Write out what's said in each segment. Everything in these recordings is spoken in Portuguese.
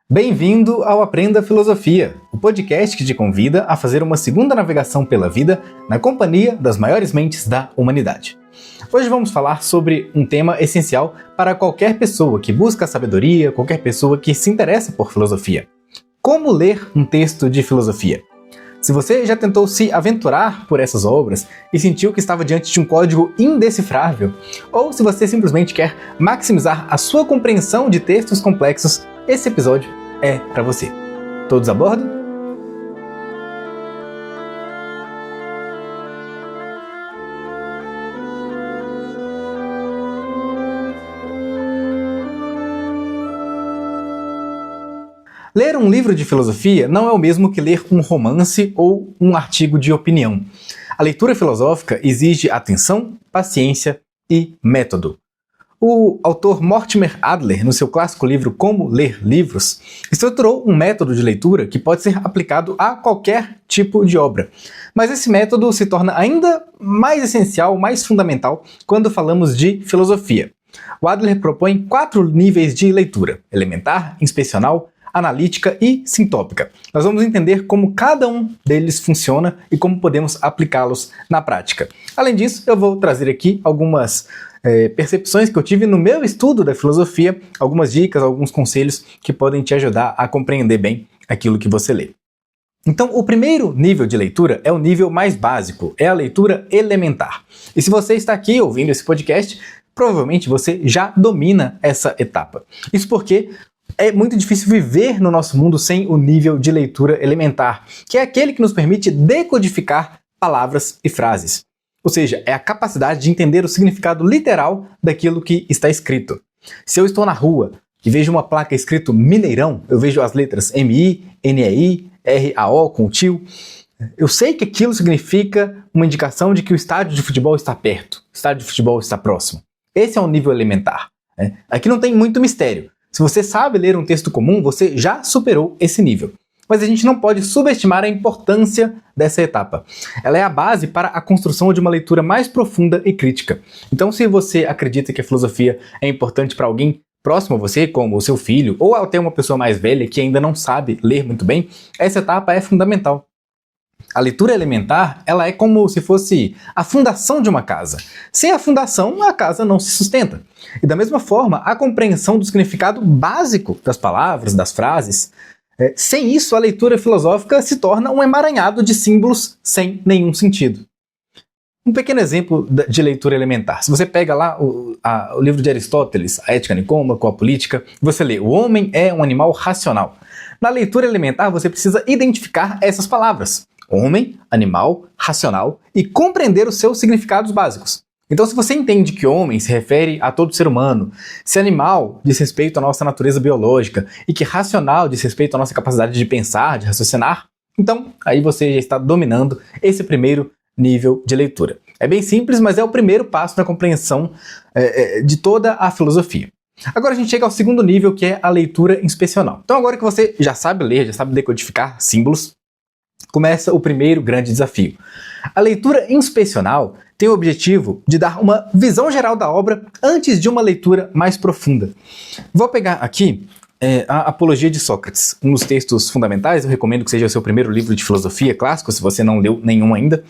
Bem-vindo ao Aprenda Filosofia, o podcast que te convida a fazer uma segunda navegação pela vida na companhia das maiores mentes da humanidade. Hoje vamos falar sobre um tema essencial para qualquer pessoa que busca a sabedoria, qualquer pessoa que se interessa por filosofia. Como ler um texto de filosofia? Se você já tentou se aventurar por essas obras e sentiu que estava diante de um código indecifrável, ou se você simplesmente quer maximizar a sua compreensão de textos complexos, esse episódio é para você. Todos a bordo? Ler um livro de filosofia não é o mesmo que ler um romance ou um artigo de opinião. A leitura filosófica exige atenção, paciência e método. O autor Mortimer Adler, no seu clássico livro Como Ler Livros, estruturou um método de leitura que pode ser aplicado a qualquer tipo de obra. Mas esse método se torna ainda mais essencial, mais fundamental, quando falamos de filosofia. O Adler propõe 4 níveis de leitura: elementar, inspecional, analítica e sintópica. Nós vamos entender como cada um deles funciona e como podemos aplicá-los na prática. Além disso, eu vou trazer aqui algumas percepções que eu tive no meu estudo da filosofia, algumas dicas, alguns conselhos que podem te ajudar a compreender bem aquilo que você lê. Então, o primeiro nível de leitura é o nível mais básico, é a leitura elementar. E se você está aqui ouvindo esse podcast, provavelmente você já domina essa etapa. Isso porque é muito difícil viver no nosso mundo sem o nível de leitura elementar, que é aquele que nos permite decodificar palavras e frases. Ou seja, é a capacidade de entender o significado literal daquilo que está escrito. Se eu estou na rua e vejo uma placa escrito Mineirão, eu vejo as letras M-I, N-E-I, R-A-O com o tio, eu sei que aquilo significa uma indicação de que o estádio de futebol está perto, o estádio de futebol está próximo. Esse é o nível elementar. Aqui não tem muito mistério. Se você sabe ler um texto comum, você já superou esse nível. Mas a gente não pode subestimar a importância dessa etapa. Ela é a base para a construção de uma leitura mais profunda e crítica. Então, se você acredita que a filosofia é importante para alguém próximo a você, como o seu filho, ou até uma pessoa mais velha que ainda não sabe ler muito bem, essa etapa é fundamental. A leitura elementar, ela é como se fosse a fundação de uma casa. Sem a fundação, a casa não se sustenta. E da mesma forma, a compreensão do significado básico das palavras, das frases, sem isso a leitura filosófica se torna um emaranhado de símbolos sem nenhum sentido. Um pequeno exemplo de leitura elementar. Se você pega lá o livro de Aristóteles, a Ética Nicômaco, a Política, você lê: o homem é um animal racional. Na leitura elementar, você precisa identificar essas palavras: homem, animal, racional, e compreender os seus significados básicos. Então, se você entende que homem se refere a todo ser humano, se animal diz respeito à nossa natureza biológica e que racional diz respeito à nossa capacidade de pensar, de raciocinar, então aí você já está dominando esse primeiro nível de leitura. É bem simples, mas é o primeiro passo na compreensão de toda a filosofia. Agora a gente chega ao segundo nível, que é a leitura inspecional. Então, agora que você já sabe ler, já sabe decodificar símbolos, começa o primeiro grande desafio. A leitura inspecional tem o objetivo de dar uma visão geral da obra antes de uma leitura mais profunda. Vou pegar aqui a Apologia de Sócrates, um dos textos fundamentais. Eu recomendo que seja o seu primeiro livro de filosofia clássico, se você não leu nenhum ainda.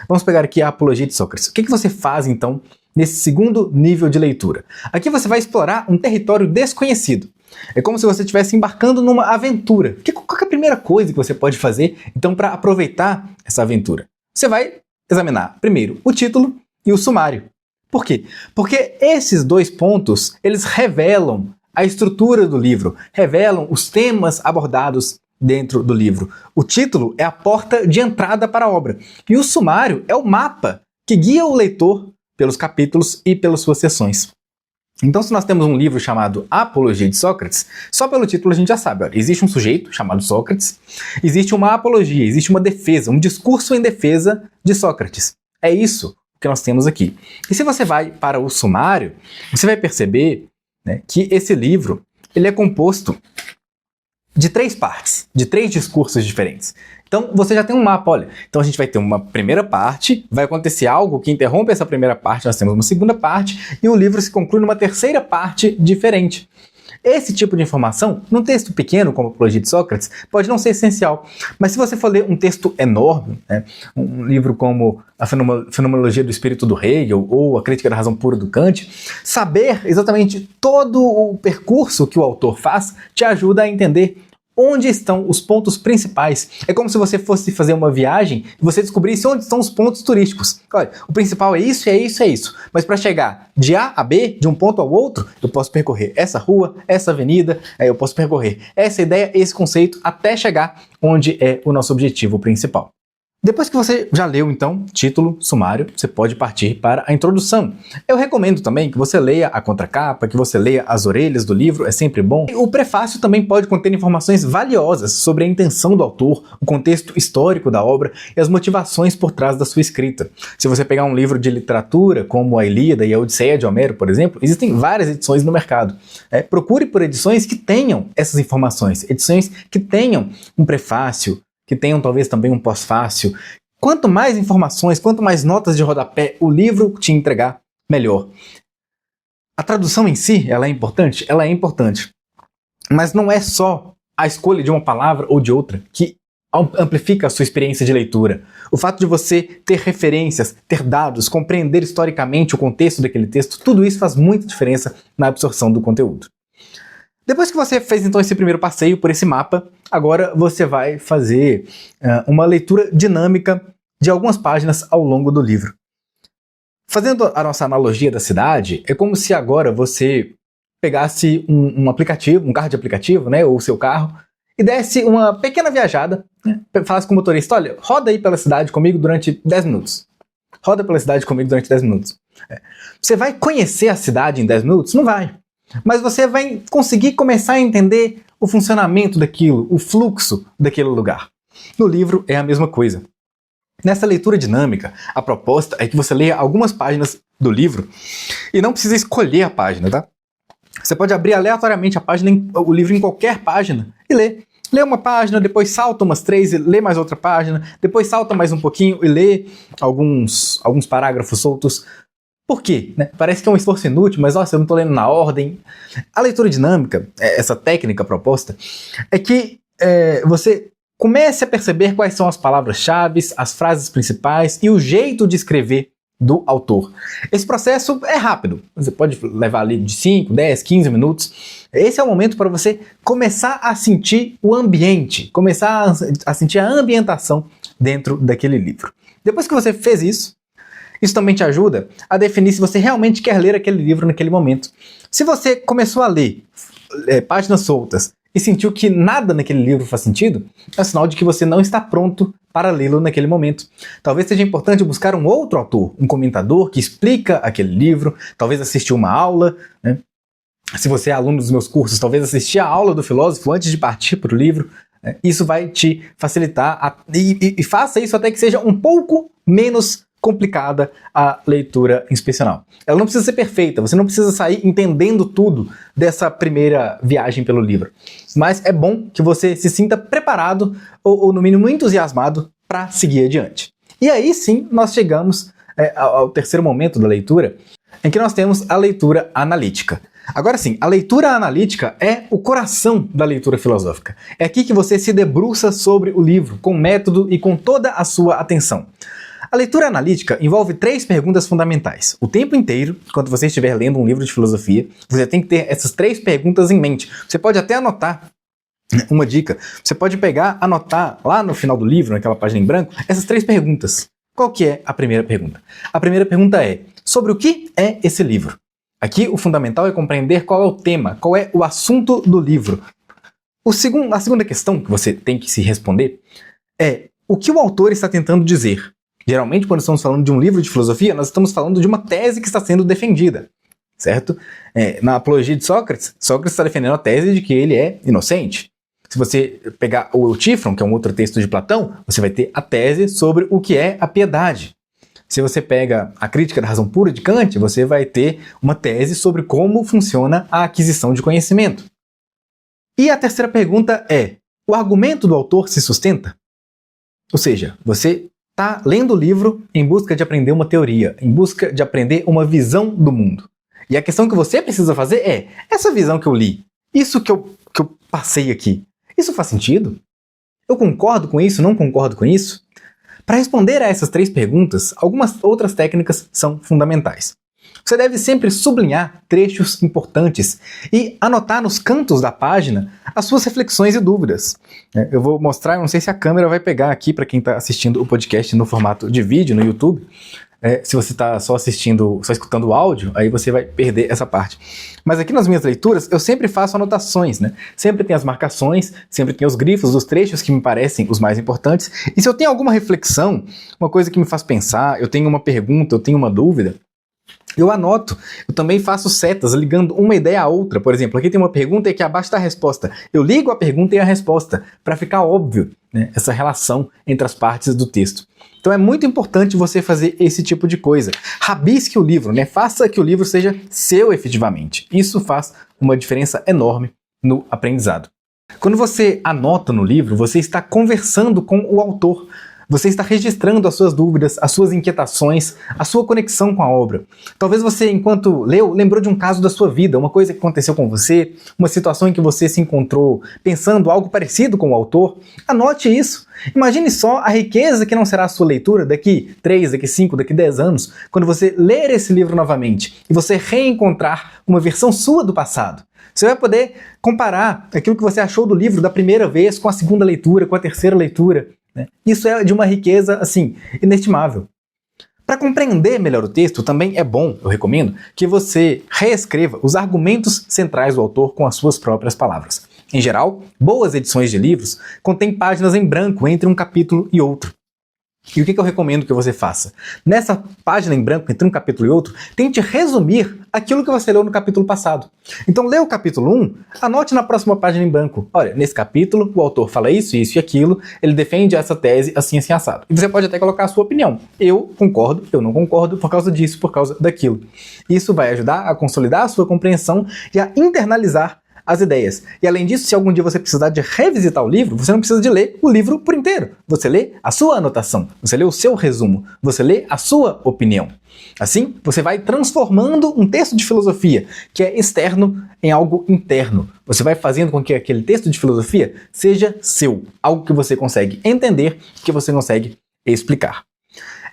Vamos pegar aqui a Apologia de Sócrates. O que você faz, então, nesse segundo nível de leitura? Aqui você vai explorar um território desconhecido. É como se você estivesse embarcando numa aventura. Qual é a primeira coisa que você pode fazer, então, para aproveitar essa aventura? Você vai examinar primeiro o título e o sumário. Por quê? Porque esses dois pontos, eles revelam a estrutura do livro, revelam os temas abordados dentro do livro. O título é a porta de entrada para a obra, e o sumário é o mapa que guia o leitor pelos capítulos e pelas suas seções. Então, se nós temos um livro chamado Apologia de Sócrates, só pelo título a gente já sabe, olha, existe um sujeito chamado Sócrates, existe uma apologia, existe uma defesa, um discurso em defesa de Sócrates. É isso que nós temos aqui. E se você vai para o sumário, você vai perceber, né, que esse livro ele é composto de 3 partes, de 3 discursos diferentes. Então você já tem um mapa, olha. Então a gente vai ter uma primeira parte, vai acontecer algo que interrompe essa primeira parte, nós temos uma segunda parte, e o livro se conclui numa terceira parte diferente. Esse tipo de informação, num texto pequeno como a Apologia de Sócrates, pode não ser essencial, mas se você for ler um texto enorme, né, um livro como a Fenomenologia do Espírito do Hegel ou a Crítica da Razão Pura do Kant, saber exatamente todo o percurso que o autor faz te ajuda a entender onde estão os pontos principais. É como se você fosse fazer uma viagem e você descobrisse onde estão os pontos turísticos. Olha, o principal é isso, é isso, é isso. Mas para chegar de A a B, de um ponto ao outro, eu posso percorrer essa rua, essa avenida, eu posso percorrer essa ideia, esse conceito, até chegar onde é o nosso objetivo principal. Depois que você já leu, então, título, sumário, você pode partir para a introdução. Eu recomendo também que você leia a contracapa, que você leia as orelhas do livro, é sempre bom. O prefácio também pode conter informações valiosas sobre a intenção do autor, o contexto histórico da obra e as motivações por trás da sua escrita. Se você pegar um livro de literatura, como a Ilíada e a Odisseia de Homero, por exemplo, existem várias edições no mercado. Procure por edições que tenham essas informações, edições que tenham um prefácio, que tenham talvez também um pós-fácil. Quanto mais informações, quanto mais notas de rodapé o livro te entregar, melhor. A tradução em si, ela é importante? Ela é importante. Mas não é só a escolha de uma palavra ou de outra que amplifica a sua experiência de leitura. O fato de você ter referências, ter dados, compreender historicamente o contexto daquele texto, tudo isso faz muita diferença na absorção do conteúdo. Depois que você fez então esse primeiro passeio por esse mapa, agora você vai fazer uma leitura dinâmica de algumas páginas ao longo do livro. Fazendo a nossa analogia da cidade, é como se agora você pegasse um aplicativo, um carro de aplicativo, né, ou o seu carro, e desse uma pequena viajada, né, falasse com o motorista, olha, roda aí pela cidade comigo durante 10 minutos. Roda pela cidade comigo durante 10 minutos. Você vai conhecer a cidade em 10 minutos? Não vai. Mas você vai conseguir começar a entender o funcionamento daquilo, o fluxo daquele lugar. No livro é a mesma coisa. Nessa leitura dinâmica, a proposta é que você leia algumas páginas do livro e não precisa escolher a página, tá? Você pode abrir aleatoriamente o livro em qualquer página e ler. Lê uma página, depois salta umas 3 e lê mais outra página, depois salta mais um pouquinho e lê alguns parágrafos soltos. Por quê? Parece que é um esforço inútil, mas nossa, eu não estou lendo na ordem. A leitura dinâmica, essa técnica proposta, é que você comece a perceber quais são as palavras-chave, as frases principais e o jeito de escrever do autor. Esse processo é rápido, você pode levar ali de 5, 10, 15 minutos. Esse é o momento para você começar a sentir o ambiente, começar a sentir a ambientação dentro daquele livro. Depois que você fez isso também te ajuda a definir se você realmente quer ler aquele livro naquele momento. Se você começou a ler páginas soltas e sentiu que nada naquele livro faz sentido, é sinal de que você não está pronto para lê-lo naquele momento. Talvez seja importante buscar um outro autor, um comentador que explica aquele livro, talvez assistir uma aula, né? Se você é aluno dos meus cursos, talvez assistir a aula do filósofo antes de partir para o livro. Isso vai te facilitar e faça isso até que seja um pouco menos complicada a leitura inspecional. Ela não precisa ser perfeita, você não precisa sair entendendo tudo dessa primeira viagem pelo livro. Mas é bom que você se sinta preparado ou no mínimo entusiasmado para seguir adiante. E aí sim nós chegamos ao terceiro momento da leitura, em que nós temos a leitura analítica. Agora sim, a leitura analítica é o coração da leitura filosófica. É aqui que você se debruça sobre o livro, com método e com toda a sua atenção. A leitura analítica envolve 3 perguntas fundamentais. O tempo inteiro, quando você estiver lendo um livro de filosofia, você tem que ter essas 3 perguntas em mente. Você pode até anotar uma dica. Você pode anotar lá no final do livro, naquela página em branco, essas 3 perguntas. Qual que é a primeira pergunta? A primeira pergunta é: sobre o que é esse livro? Aqui o fundamental é compreender qual é o tema, qual é o assunto do livro. A segunda questão que você tem que se responder é: o que o autor está tentando dizer? Geralmente, quando estamos falando de um livro de filosofia, nós estamos falando de uma tese que está sendo defendida, certo? Na Apologia de Sócrates, Sócrates está defendendo a tese de que ele é inocente. Se você pegar o Eutífron, que é um outro texto de Platão, você vai ter a tese sobre o que é a piedade. Se você pega a Crítica da Razão Pura de Kant, você vai ter uma tese sobre como funciona a aquisição de conhecimento. E a terceira pergunta é: o argumento do autor se sustenta? Ou seja, você está lendo o livro em busca de aprender uma teoria, em busca de aprender uma visão do mundo. E a questão que você precisa fazer é: essa visão que eu li, Isso que eu passei aqui, isso faz sentido? Eu concordo com isso, não concordo com isso? Para responder a essas 3 perguntas, algumas outras técnicas são fundamentais. Você deve sempre sublinhar trechos importantes e anotar nos cantos da página as suas reflexões e dúvidas. Eu vou mostrar, eu não sei se a câmera vai pegar aqui para quem está assistindo o podcast no formato de vídeo no YouTube. Se você está só escutando o áudio, aí você vai perder essa parte. Mas aqui nas minhas leituras, eu sempre faço anotações, né? Sempre tem as marcações, sempre tem os grifos dos trechos que me parecem os mais importantes. E se eu tenho alguma reflexão, uma coisa que me faz pensar, eu tenho uma pergunta, eu tenho uma dúvida, eu anoto. Eu também faço setas ligando uma ideia à outra. Por exemplo, aqui tem uma pergunta e aqui abaixo está a resposta. Eu ligo a pergunta e a resposta, para ficar óbvio, né, essa relação entre as partes do texto. Então é muito importante você fazer esse tipo de coisa. Rabisque o livro, né? Faça que o livro seja seu efetivamente. Isso faz uma diferença enorme no aprendizado. Quando você anota no livro, você está conversando com o autor. Você está registrando as suas dúvidas, as suas inquietações, a sua conexão com a obra. Talvez você, enquanto leu, lembrou de um caso da sua vida, uma coisa que aconteceu com você, uma situação em que você se encontrou pensando algo parecido com o autor. Anote isso. Imagine só a riqueza que não será a sua leitura daqui 3, daqui 5, daqui 10 anos, quando você ler esse livro novamente e você reencontrar uma versão sua do passado. Você vai poder comparar aquilo que você achou do livro da primeira vez com a segunda leitura, com a terceira leitura. Isso é de uma riqueza, assim, inestimável. Para compreender melhor o texto, também é bom, eu recomendo, que você reescreva os argumentos centrais do autor com as suas próprias palavras. Em geral, boas edições de livros contêm páginas em branco entre um capítulo e outro. E o que eu recomendo que você faça? Nessa página em branco, entre um capítulo e outro, tente resumir aquilo que você leu no capítulo passado. Então, lê o capítulo 1, anote na próxima página em branco. Olha, nesse capítulo, o autor fala isso, isso e aquilo, ele defende essa tese assim, assim, assado. E você pode até colocar a sua opinião. Eu concordo, eu não concordo, por causa disso, por causa daquilo. Isso vai ajudar a consolidar a sua compreensão e a internalizar as ideias. E além disso, se algum dia você precisar de revisitar o livro, você não precisa de ler o livro por inteiro. Você lê a sua anotação, você lê o seu resumo, você lê a sua opinião. Assim, você vai transformando um texto de filosofia que é externo em algo interno. Você vai fazendo com que aquele texto de filosofia seja seu, algo que você consegue entender, que você consegue explicar.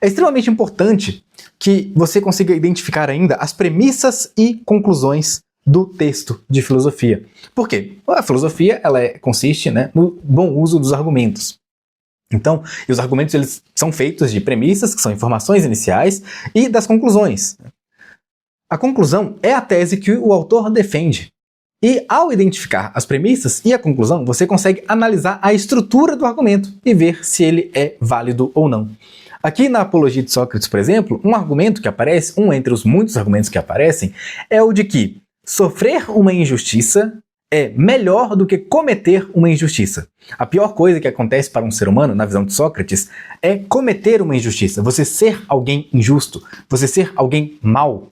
É extremamente importante que você consiga identificar ainda as premissas e conclusões do texto de filosofia. Por quê? A filosofia consiste, né, no bom uso dos argumentos. Então, os argumentos eles são feitos de premissas, que são informações iniciais, e das conclusões. A conclusão é a tese que o autor defende. E ao identificar as premissas e a conclusão, você consegue analisar a estrutura do argumento e ver se ele é válido ou não. Aqui na Apologia de Sócrates, por exemplo, um argumento que aparece, um entre os muitos argumentos que aparecem, é o de que sofrer uma injustiça é melhor do que cometer uma injustiça. A pior coisa que acontece para um ser humano, na visão de Sócrates, é cometer uma injustiça. Você ser alguém injusto, você ser alguém mau.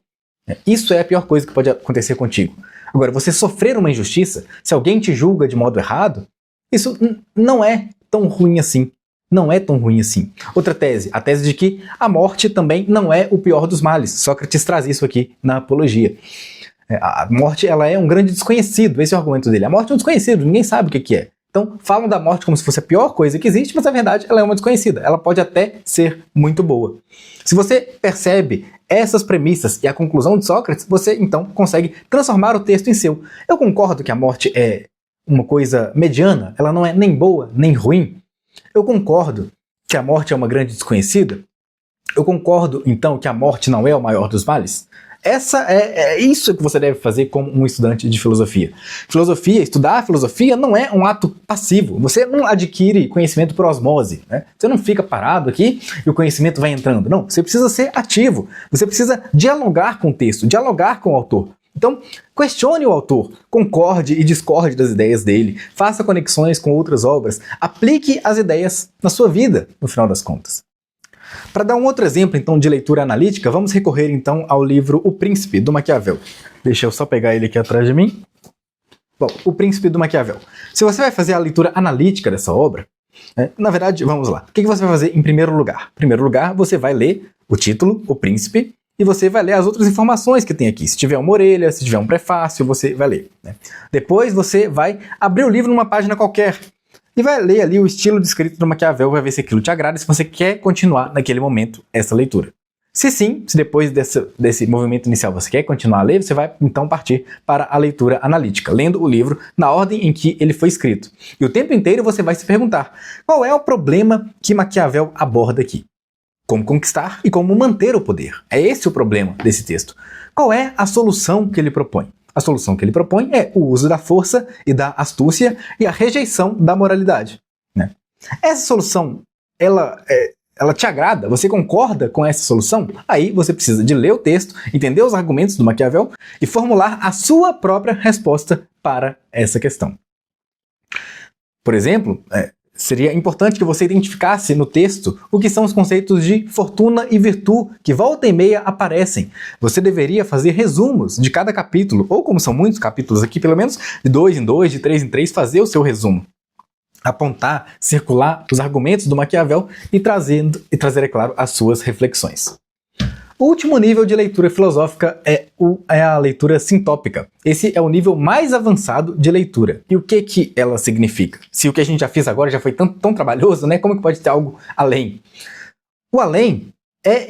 Isso é a pior coisa que pode acontecer contigo. Agora, você sofrer uma injustiça, se alguém te julga de modo errado, isso não é tão ruim assim. Não é tão ruim assim. Outra tese, a tese de que a morte também não é o pior dos males. Sócrates traz isso aqui na Apologia. A morte ela é um grande desconhecido, esse é o argumento dele. A morte é um desconhecido, ninguém sabe o que é. Então falam da morte como se fosse a pior coisa que existe, mas na verdade ela é uma desconhecida. Ela pode até ser muito boa. Se você percebe essas premissas e a conclusão de Sócrates, você então consegue transformar o texto em seu. Eu concordo que a morte é uma coisa mediana, ela não é nem boa nem ruim. Eu concordo que a morte é uma grande desconhecida. Eu concordo então que a morte não é o maior dos males. É isso que você deve fazer como um estudante de filosofia. Estudar a filosofia não é um ato passivo. Você não adquire conhecimento por osmose, né? Você não fica parado aqui e o conhecimento vai entrando. Não, você precisa ser ativo. Você precisa dialogar com o texto, dialogar com o autor. Então, questione o autor, concorde e discorde das ideias dele, faça conexões com outras obras, aplique as ideias na sua vida, no final das contas. Para dar um outro exemplo, então, de leitura analítica, vamos recorrer, então, ao livro O Príncipe, do Maquiavel. Deixa eu só pegar ele aqui atrás de mim. Bom, O Príncipe, do Maquiavel. Se você vai fazer a leitura analítica dessa obra, na verdade, vamos lá. O que você vai fazer em primeiro lugar? Em primeiro lugar, você vai ler o título, O Príncipe, e você vai ler as outras informações que tem aqui. Se tiver uma orelha, se tiver um prefácio, você vai ler, né? Depois você vai abrir o livro numa página qualquer e vai ler ali o estilo descrito do Maquiavel, vai ver se aquilo te agrada, se você quer continuar naquele momento essa leitura. Se sim, se depois desse movimento inicial você quer continuar a ler, você vai então partir para a leitura analítica, lendo o livro na ordem em que ele foi escrito. E o tempo inteiro você vai se perguntar, qual é o problema que Maquiavel aborda aqui? Como conquistar e como manter o poder. É esse o problema desse texto. Qual é a solução que ele propõe? A solução que ele propõe é o uso da força e da astúcia e a rejeição da moralidade, né? Essa solução, ela te agrada? Você concorda com essa solução? Aí você precisa de ler o texto, entender os argumentos do Maquiavel e formular a sua própria resposta para essa questão. Por exemplo, seria importante que você identificasse no texto o que são os conceitos de fortuna e virtude que volta e meia aparecem. Você deveria fazer resumos de cada capítulo, ou como são muitos capítulos aqui, pelo menos de 2 em 2, de 3 em 3, fazer o seu resumo. Apontar, circular os argumentos do Maquiavel e trazer, é claro, as suas reflexões. O último nível de leitura filosófica é a leitura sintópica. Esse é o nível mais avançado de leitura. E o que ela significa? Se o que a gente já fez agora já foi tão trabalhoso, né? Como que pode ter algo além? O além é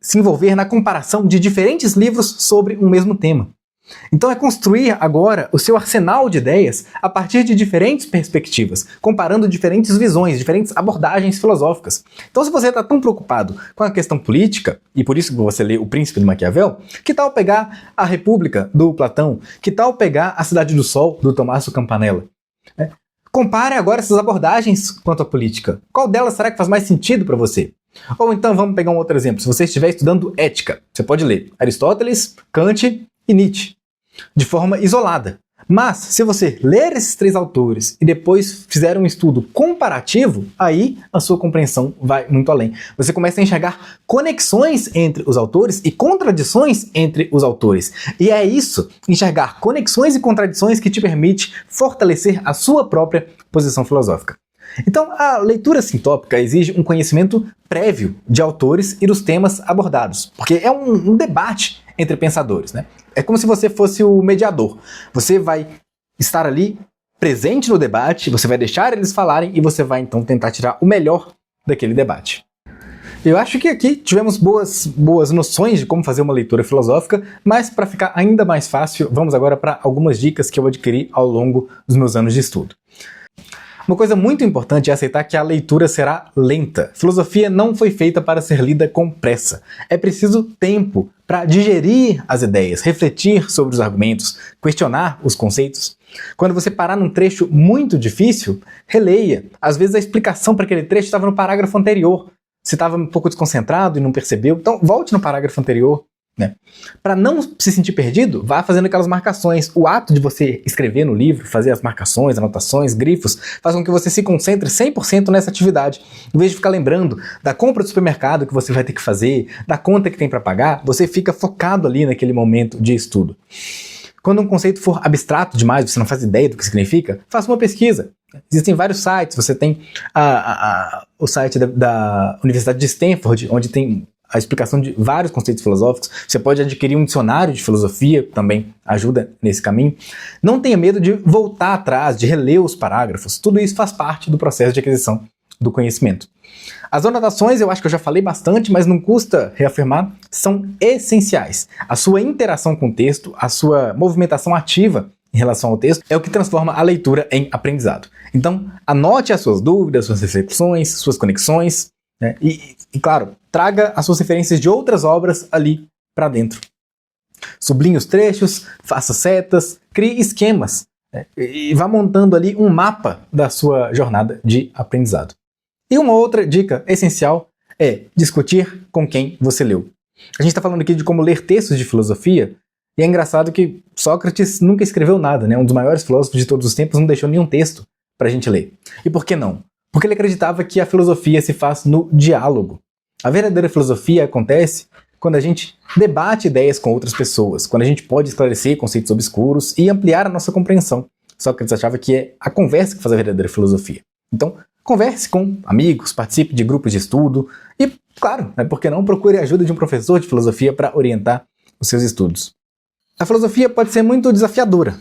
se envolver na comparação de diferentes livros sobre um mesmo tema. Então é construir agora o seu arsenal de ideias a partir de diferentes perspectivas, comparando diferentes visões, diferentes abordagens filosóficas. Então se você está tão preocupado com a questão política, e por isso que você lê O Príncipe do Maquiavel, que tal pegar A República, do Platão? Que tal pegar A Cidade do Sol, do Tommaso Campanella? Compare agora essas abordagens quanto à política. Qual delas será que faz mais sentido para você? Ou então vamos pegar um outro exemplo. Se você estiver estudando ética, você pode ler Aristóteles, Kant e Nietzsche, de forma isolada. Mas, se você ler esses 3 autores e depois fizer um estudo comparativo, aí a sua compreensão vai muito além. Você começa a enxergar conexões entre os autores e contradições entre os autores. E é isso, enxergar conexões e contradições, que te permite fortalecer a sua própria posição filosófica. Então, a leitura sintópica exige um conhecimento prévio de autores e dos temas abordados, porque é um debate entre pensadores, né? É como se você fosse o mediador. Você vai estar ali presente no debate, você vai deixar eles falarem e você vai então tentar tirar o melhor daquele debate. Eu acho que aqui tivemos boas noções de como fazer uma leitura filosófica, mas para ficar ainda mais fácil, vamos agora para algumas dicas que eu adquiri ao longo dos meus anos de estudo. Uma coisa muito importante é aceitar que a leitura será lenta. Filosofia não foi feita para ser lida com pressa. É preciso tempo para digerir as ideias, refletir sobre os argumentos, questionar os conceitos. Quando você parar num trecho muito difícil, releia. Às vezes a explicação para aquele trecho estava no parágrafo anterior. Você estava um pouco desconcentrado e não percebeu, então volte no parágrafo anterior, né? Para não se sentir perdido, vá fazendo aquelas marcações. O ato de você escrever no livro, fazer as marcações, anotações, grifos, faz com que você se concentre 100% nessa atividade. Em vez de ficar lembrando da compra do supermercado que você vai ter que fazer, da conta que tem para pagar, você fica focado ali naquele momento de estudo. Quando um conceito for abstrato demais, você não faz ideia do que significa, faça uma pesquisa. Existem vários sites, você tem o site da Universidade de Stanford, onde tem a explicação de vários conceitos filosóficos. Você pode adquirir um dicionário de filosofia, também ajuda nesse caminho. Não tenha medo de voltar atrás, de reler os parágrafos. Tudo isso faz parte do processo de aquisição do conhecimento. As anotações, eu acho que eu já falei bastante, mas não custa reafirmar, são essenciais. A sua interação com o texto, a sua movimentação ativa em relação ao texto, é o que transforma a leitura em aprendizado. Então, anote as suas dúvidas, suas reflexões, suas conexões, né? E, claro, traga as suas referências de outras obras ali para dentro. Sublinhe os trechos, faça setas, crie esquemas, né? E vá montando ali um mapa da sua jornada de aprendizado. E uma outra dica essencial é discutir com quem você leu. A gente está falando aqui de como ler textos de filosofia, e é engraçado que Sócrates nunca escreveu nada, né? Um dos maiores filósofos de todos os tempos não deixou nenhum texto para a gente ler. E por que não? Porque ele acreditava que a filosofia se faz no diálogo. A verdadeira filosofia acontece quando a gente debate ideias com outras pessoas, quando a gente pode esclarecer conceitos obscuros e ampliar a nossa compreensão. Sócrates achava que é a conversa que faz a verdadeira filosofia. Então, Converse com amigos, participe de grupos de estudo e, claro, por que não, procure a ajuda de um professor de filosofia para orientar os seus estudos. A filosofia pode ser muito desafiadora.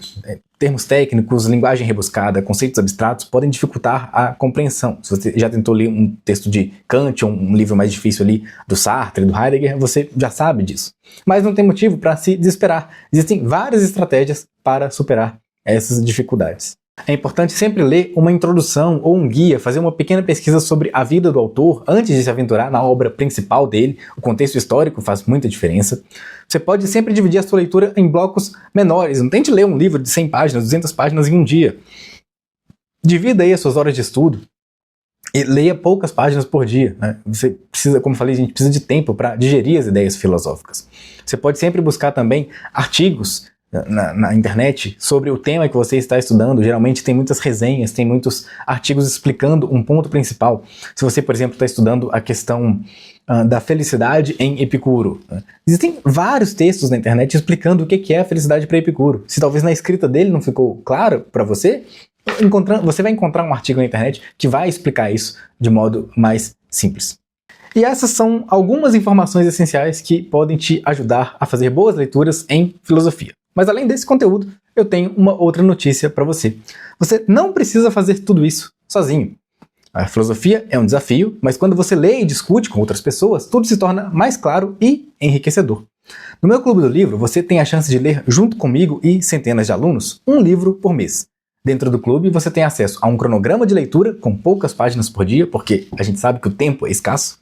Termos técnicos, linguagem rebuscada, conceitos abstratos podem dificultar a compreensão. Se você já tentou ler um texto de Kant ou um livro mais difícil ali do Sartre, do Heidegger, você já sabe disso. Mas não tem motivo para se desesperar. Existem várias estratégias para superar essas dificuldades. É importante sempre ler uma introdução ou um guia, fazer uma pequena pesquisa sobre a vida do autor antes de se aventurar na obra principal dele. O contexto histórico faz muita diferença. Você pode sempre dividir a sua leitura em blocos menores. Não tente ler um livro de 100 páginas, 200 páginas em um dia. Divida aí as suas horas de estudo e leia poucas páginas por dia. Você precisa, como eu falei, a gente precisa de tempo para digerir as ideias filosóficas. Você pode sempre buscar também artigos na internet sobre o tema que você está estudando. Geralmente tem muitas resenhas, tem muitos artigos explicando um ponto principal. Se você, por exemplo, está estudando a questão da felicidade em Epicuro, existem vários textos na internet explicando o que é a felicidade para Epicuro. Se talvez na escrita dele não ficou claro para você, você vai encontrar um artigo na internet que vai explicar isso de modo mais simples. E essas são algumas informações essenciais que podem te ajudar a fazer boas leituras em filosofia. Mas além desse conteúdo, eu tenho uma outra notícia para você. Você não precisa fazer tudo isso sozinho. A filosofia é um desafio, mas quando você lê e discute com outras pessoas, tudo se torna mais claro e enriquecedor. No meu Clube do Livro, você tem a chance de ler junto comigo e centenas de alunos um livro por mês. Dentro do clube, você tem acesso a um cronograma de leitura com poucas páginas por dia, porque a gente sabe que o tempo é escasso,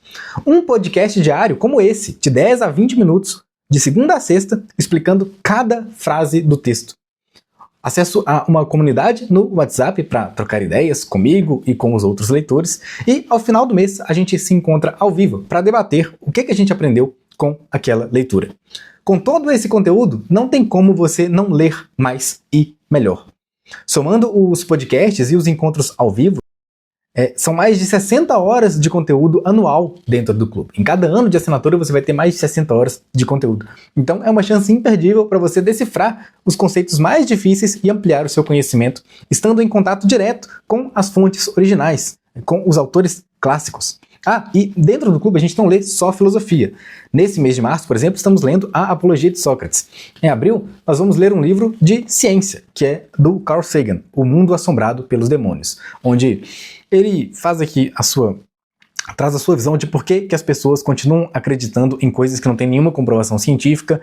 um podcast diário como esse, de 10 a 20 minutos, de segunda a sexta, explicando cada frase do texto. Acesso a uma comunidade no WhatsApp para trocar ideias comigo e com os outros leitores. E ao final do mês a gente se encontra ao vivo para debater o que a gente aprendeu com aquela leitura. Com todo esse conteúdo, não tem como você não ler mais e melhor. Somando os podcasts e os encontros ao vivo, são mais de 60 horas de conteúdo anual dentro do clube. Em cada ano de assinatura você vai ter mais de 60 horas de conteúdo. Então é uma chance imperdível para você decifrar os conceitos mais difíceis e ampliar o seu conhecimento, estando em contato direto com as fontes originais, com os autores clássicos. E dentro do clube a gente não lê só filosofia. Nesse mês de março, por exemplo, estamos lendo a Apologia de Sócrates. Em abril, nós vamos ler um livro de ciência, que é do Carl Sagan, O Mundo Assombrado pelos Demônios, onde ele traz a sua visão de por que as pessoas continuam acreditando em coisas que não têm nenhuma comprovação científica,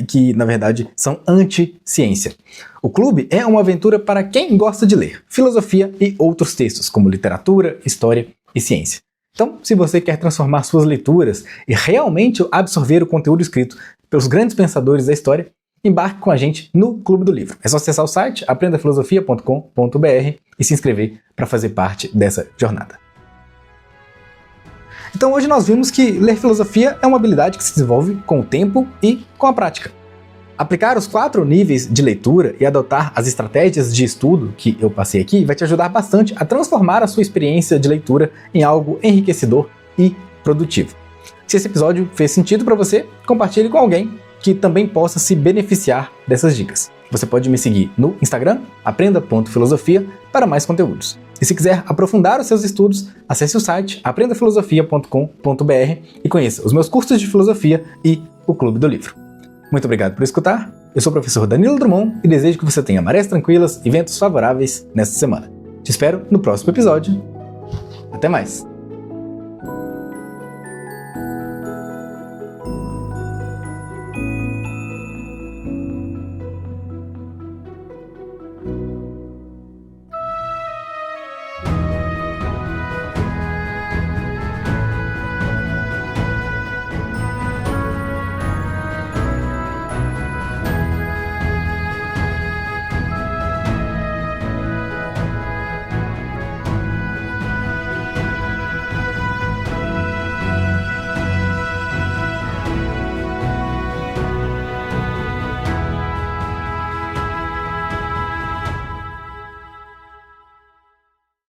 que na verdade são anti-ciência. O clube é uma aventura para quem gosta de ler filosofia e outros textos, como literatura, história e ciência. Então, se você quer transformar suas leituras e realmente absorver o conteúdo escrito pelos grandes pensadores da história, embarque com a gente no Clube do Livro. É só acessar o site aprendafilosofia.com.br e se inscrever para fazer parte dessa jornada. Então hoje nós vimos que ler filosofia é uma habilidade que se desenvolve com o tempo e com a prática. Aplicar os 4 níveis de leitura e adotar as estratégias de estudo que eu passei aqui vai te ajudar bastante a transformar a sua experiência de leitura em algo enriquecedor e produtivo. Se esse episódio fez sentido para você, compartilhe com alguém que também possa se beneficiar dessas dicas. Você pode me seguir no Instagram, aprenda.filosofia, para mais conteúdos. E se quiser aprofundar os seus estudos, acesse o site aprendafilosofia.com.br e conheça os meus cursos de filosofia e o Clube do Livro. Muito obrigado por escutar. Eu sou o professor Danilo Drummond e desejo que você tenha marés tranquilas e ventos favoráveis nesta semana. Te espero no próximo episódio. Até mais!